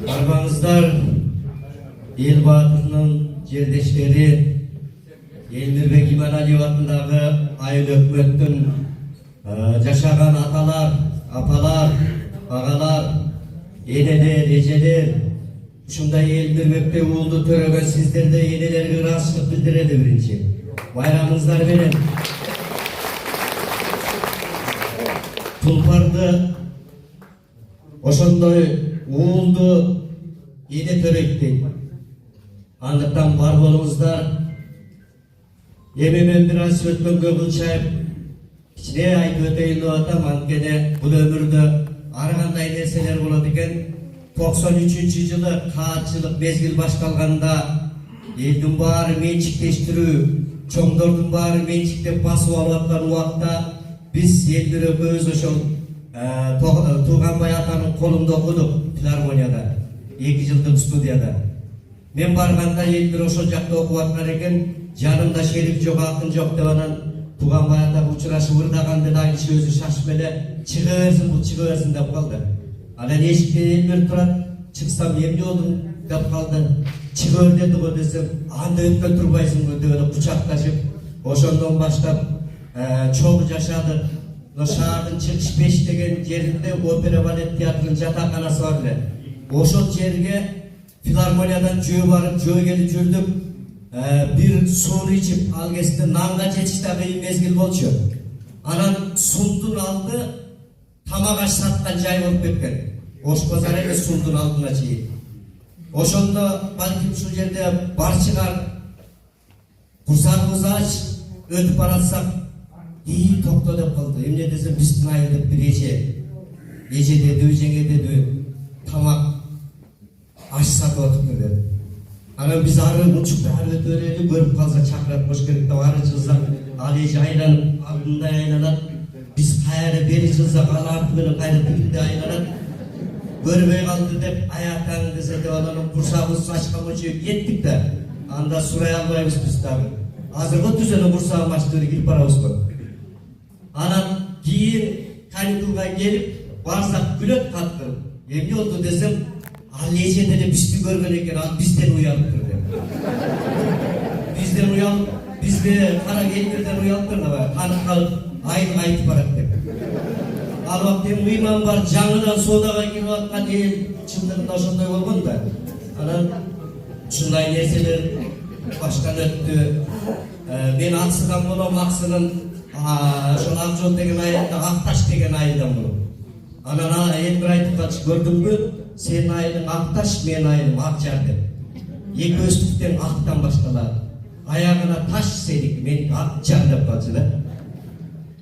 Barbanızlar el batırının жердештери Элмирбек Иманалиев атындагы айыл өкмөттүн жашаган аталар, апалар, агалар, энелер, эжелер, ушундай Элмирбекте уулду төрөгөн сиздерде энелерге ыраазычылык билдирели биринчи. Байрамыңыздар менен. Тулпарды ошондой уулду эне төрөйт дейт. Андыктан бар болуңуздар. Эми мен бир аз өткөнгө кылчайып кичине айтып өтөйүн деп атам. Анткени бул өмүрдө ар кандай нерселер болот экен. 93-жылы каатчылык мезгил башталганда элдин баары менчиктештирүү, чоңдордун баары менчиктеп басып алып аткан убакта биз Элмирбек ошол Тууганбай атанын колунда окудук филармонияда, 2 жылдык студияда. Мен барганда Элмир ошол жакта окуп аткан экен. Жанымда шериф жок, акын жок деп анан Тууганбай атага учурашып ырдаганда да киши өзү шашып эле чыга берсин деп калды. Анан эшикте Элмир турат, чыксам эмне болдум деп калды. Чыга бер деди го десем, анда өткөн турбайсыңбы деп эле кучакташып, ошондон баштап чогуу жашадык. Шаардын чыгыш 5 деген жеринде опера балет театрынын жатаканасы бар эле. Ошол жерге филармониядан жөө барып, жөө келип жүрдүк. Bir сууну ичип, ал кезде нанга жетиш да кыйын мезгил болчу. Анан сундун алды тамак аш саткан жай болуп кеткен. Ош базар эмес, сундун алдына чейин. Ошондо балким ушул жерде бар чыгар. Курсагыбыз ач, өтүп баратсак, токто деп калды. Эмне десем, биздин айыл деп бир эже деди, жеңе деди, тамак аш сатып атыптыр деди. Анан биз ары мунчукта ары өтө берели, көрүп калса чакырат бош керек деп ары чылсак, ал эже айланып, алдындай айланат. Биз кайра бери чылсак, ал арты менен кайра тигинде айланат. Көрбөй калды деп аятаң десе деп анан курсагыбыз ачканча кеттик да. Анда сурай албайбыз биз дагы. Азыркы түзөнө курсагым ачты кирип барабыз го. Анан кийин каникулга келип барсак күлөт каттырып. Эмне болду десем, ал эже деле бизди көргөн экен, ал бизден уялыптыр деп. Бизден уялып, бизде кара Элмирден уялыптыр да, канып калып, айыл айтып барат деп. Ал убакта мыйман бар, жаңыдан соодага кирип аткан эл чындыгында ошондой болгон да. Анан ушундай нерселер баштан өттү. Мен Аксыдан болом, Аксынын ошол Акжол деген айылда, Акташ деген айылдан болом. Анан Элмир айтып калчу, көрдүңбү? Сенин айылың Акташ, менин айылым Акжар деп. Экөөбүздүктен Актан башталат. Аягына таш сеники, мен Акжар деп калчу да.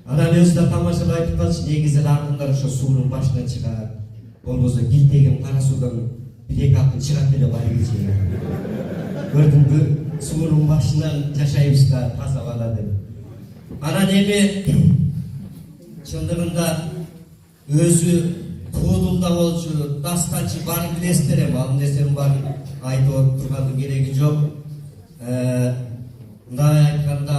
Анан өзү да тамашалап айтып калчу, негизи акындар ошо суунун башына чыгат. Болбосо килтеген кара суудан 1-2 акын чыгат эле байыгы чейин. Көрдүңбү? Суунун башынан жашайбыз да, таза бала деп. Анан эми чындыгында өзү Куудулда болчу, дастанчы баарын билесиздер эми, ал нерсенин баарын айтып тургандын кереги жок. Мындай айтканда,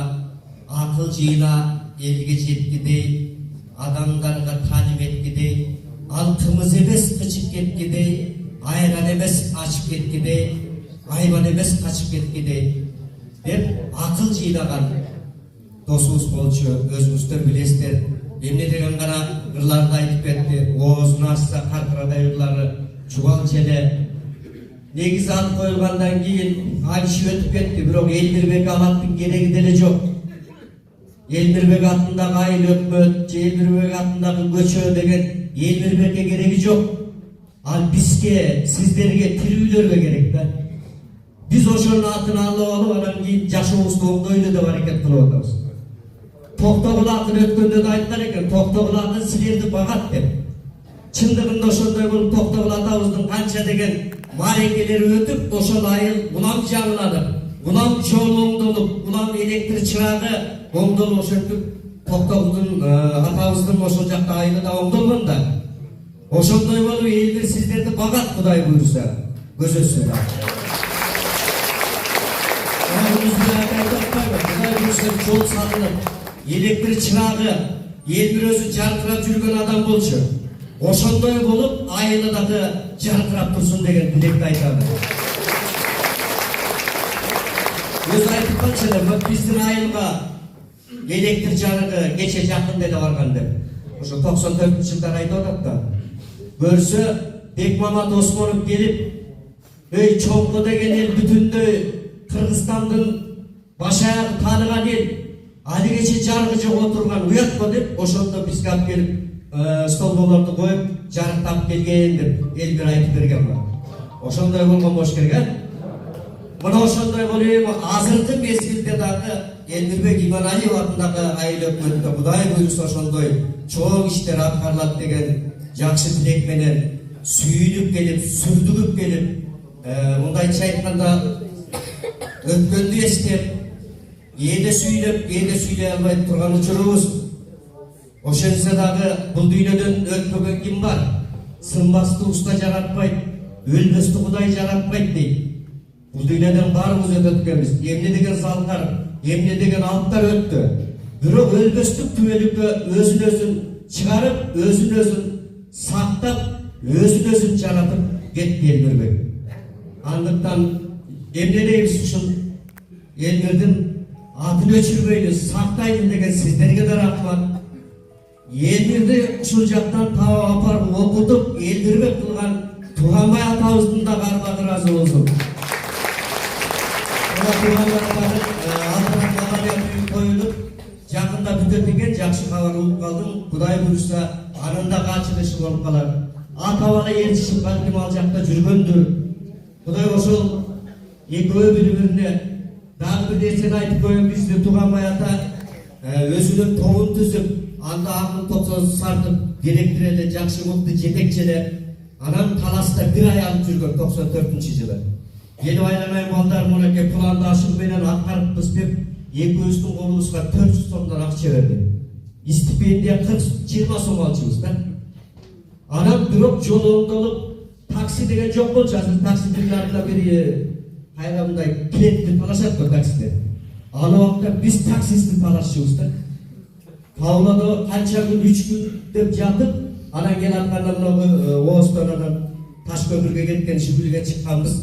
акыл жыйна элге жеткидей, адамдарга тааним эткидей, ал кымыз эмес кычып кеткидей, айран эмес ачып кеткидей, айбан эмес качып кеткидей деп акыл жыйнаган досубуз болчу, өзүңүздөр билесиздер. Эмне деген гана ырларды айтып кетти. Оозун ачса каркырадай ырлары чубал челе. Негизи ат коюлгандан кийин ал киши өтүп кетти, бирок Элмирбек аттын кереги деле жок. Элмирбек атындагы айыл өкмөт, Элмирбек атындагы көчө деген Элмирбекке кереги жок. Ал бизге, сиздерге, тирүүлөргө керек да. Биз ошонун атын алып алып, анан кийин жашообузду оңдойлу деп аракет кылып атабыз. Токтогул акын өткөндө да айткан экен, Токтогул акын силерди багат деп. Чындыгында ошондой болуп, Токтогул атабыздын канча деген маарекелери өтүп, ошол айыл улам жаңыланып, улам жол оңдолуп, улам электр чырагы оңдолуп, ошентип Токтогулдун атабыздын ошол жакта айылы да оңдолгон да. Ошондой болуп Элмир сиздерди багат, Кудай буйрса, көзөсү да. Кудай буйрса жол салынып, электр чырагы, Элмир өзү жаркырап жүргөн адам болчу. ошондой болуп айылы дагы жаркырап турсун деген тилекти айтам. Өзү айтып калчу, биздин айылга электр жарыгы кече жакында эле барган деп. Ошо 94-жылдар айтып атат да. Көрсө Бекмамат Осмонов келип, "Эй, чоңку деген эл бүтүндөй Кыргызстандын баш аягы тааныган эл, али кече жарыгы жок отурган уятпа" деп, ошондо бизге алып келип, столболорду коюп, жарыктап келген деп эл бир айтып берген бар. Ошондой болгон болуш керек, э? Мына ошондой болуп, азыркы мезгилде дагы Элмирбек Иманалиев атындагы айыл өкмөтүндө Кудай буйруса ошондой чоң иштер аткарылат деген жакшы тилек менен сүйүнүп келип, сүрдүгүп келип, мындайча айтканда өткөндү эстеп, эне сүйлөй албай турган учурубуз. Ошентсе дагы бул дүйнөдөн өтпөгөн ким бар? Сынбасты уста жаратпайт, өлбөстү Кудай жаратпайт дейт. Бул дүйнөдөн баарыбыз өтөт экенбиз. Эмне деген залдар, эмне деген алыптар өттү. Бирок өлбөстүк түбөлүккө өзүн чыгарып, өзүн сактап, өзүн жаратып кетти Элмирбек. Андыктан эмне дейбиз, ушул Элмирдин атын өчүрбөйлү, сактайлы деген сиздерге да рахмат. Элмирди ушул жактан таап апарып окутуп, Элмирбек кылган Туганбай атабыздын да кармагы ыраазы болсун. Коюлуп, жакында бүтөт экен, жакшы кабар угуп калдым. Кудай буйруса, анын да ачылышы болуп калат. Ата бала элчишип балким ал жакта жүргөндүр. Кудай ошол экөө бири-бирине дагы бир нерсени айтып коеюн. Бизди Туганбай ата өзүнүн тобун түзүп, анда акыл топсо сартып, директор эле, жакшы мыкты жетекчи эле. Анан таласта бир ай алып жүргөн 94-жылы. Ел айланай балдар мынакей планды ашык менен аткарыппыз деп, экөөбүздүн колубузга 400 сомдон акча берди. Стипендия 20 сом алчубуз да. Анан бирок жол оңдолуп, такси деген жок болчу. Азыр таксилердин бири кайрамдай клиентти талашат го таксиде. Ал убакта биз таксисти талашчубуз да. Таулада канча күн, 3 күн деп жатып, анан келатканда мына Оостон Таш көпүргө кеткен Шүгүлгө чыкканбыз.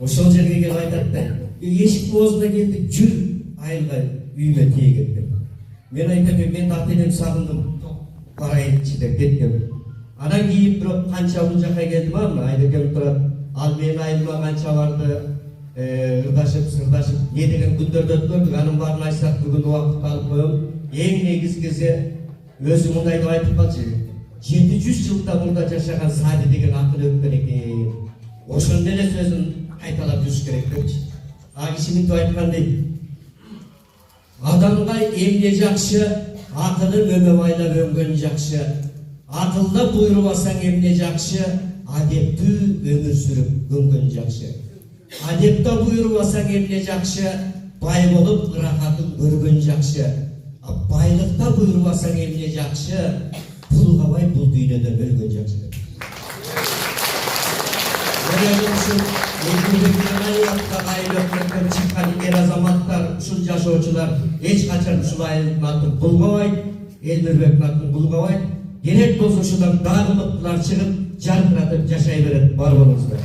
Ошол жерге келип айтат да, эшик оозуна келдик, жүр айылга үйүмө тиегет деп. Мен айтам, мен ата-энем сагындым, барайынчы деп кеттим. Анан кийин бирок канча бул жака келдим, Айдекем турат. Ал менин айылыма канча барды, ырдашып, не деген күндөрдө өткөрдүк, анын баарын айтсак бүгүн убакыт алып коем. Эң негизгиси өзү мындай деп айтып калчу. 700 жылда мурда жашаган Сади деген акыл өткөн экен. Ошондой эле сөзүн кайталап жүрүш керек депчи. Киши мынтип айткандай, адамга эмне жакшы, акылы мөмө байлап өнгөн жакшы. Акылда буйрубасаң эмне жакшы, адептүү өмүр сүрүп өнгөн жакшы. Адепте буйрубасаң эмне жакшы, бай болуп ырахатын көргөн жакшы. Байлыкта буйрубасаң эмне жакшы, пулгабай бул дүйнөдөн өлгөн жакшы. Айылдан чыккан эр азаматтар, ушул жашоочулар эч качан ушул айылдын атын булгабайт, Элмирбектин атын булгабайт. Керек болсо ушудан дагы мыктылар чыгып, жаркыратып жашай берет. Бар болуңуздар.